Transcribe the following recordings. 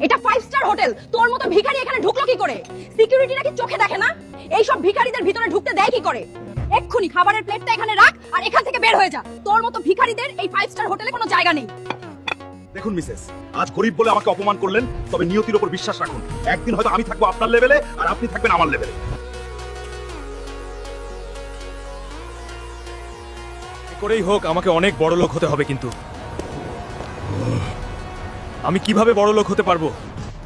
এটা 5 star hotel, তোর মতো ভিখারি এখানে ঢুকলো কি করে? সিকিউরিটি নাকি চোখে দেখে না? এই সব ভিখারিদের ভিতরে ঢুকতে দেয় কি করে? এক্ষুনি খাবারের প্লেটটা এখানে রাখ আর এখান থেকে বের হয়ে যা। তোর মতো ভিখারিদের এই 5 স্টার হোটেলে কোনো জায়গা নেই। দেখুন মিসেস, আজ গরিব বলে আমাকে অপমান করলেন, তবে নিয়তির উপর বিশ্বাস রাখুন। একদিন হয়তো আমি থাকবো আপনার লেভেলে আর আপনি থাকবেন আমার লেভেলে। করেই হোক আমাকে অনেক বড় লোক হতে হবে, কিন্তু আমি কিভাবে বড় লোক হতে পারবো?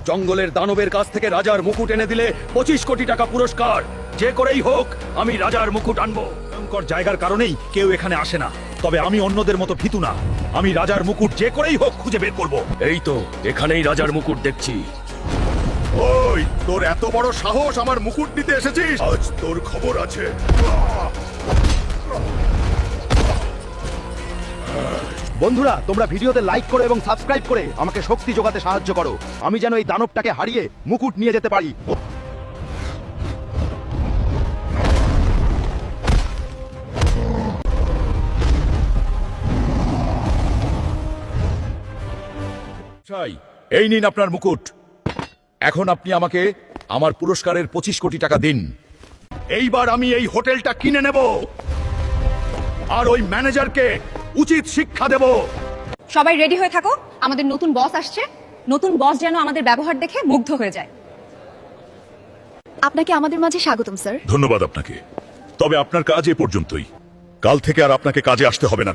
জঙ্গলের দানবের কাছ থেকে রাজার মুকুট এনে দিলে 25 কোটি টাকা পুরস্কার। যে করেই হোক আমি রাজার মুকুট আনবো। ভয়ঙ্কর জায়গার কারণেই কেউ এখানে আসে না, তবে আমি অন্যদের মতো ভীতু না। আমি রাজার মুকুট যে করেই হোক খুঁজে বের করব। এই তো এখানেই রাজার মুকুট দেখছি। ওই, তোর এত বড় সাহস আমার মুকুট নিতে এসেছিস? আজ তোর খবর আছে। বন্ধুরা, তোমরা ভিডিওতে লাইক করো এবং সাবস্ক্রাইব করে আমাকে শক্তি যোগাতে সাহায্য করো। আমি যেন এই দানবটাকে হারিয়ে মুকুট নিয়ে যেতে পারি। এই নিন আপনার মুকুট। এখন আপনি আমাকে আমার পুরস্কারের 25 কোটি টাকা দিন। এইবার আমি এই হোটেলটা কিনে নেব আর ওই ম্যানেজারকে উচিত শিক্ষা দেব। সবাই রেডি হয়ে থাকো, আমাদের নতুন বস আসছে। নতুন বস যেন আমাদের ব্যবহার দেখে মুগ্ধ হয়ে যায়। আপনাকে আমাদের মাঝে স্বাগতম স্যার। ধন্যবাদ আপনাকে, তবে আপনার কাজ এ পর্যন্তই। কাল থেকে আর আপনাকে কাজে আসতে হবে না।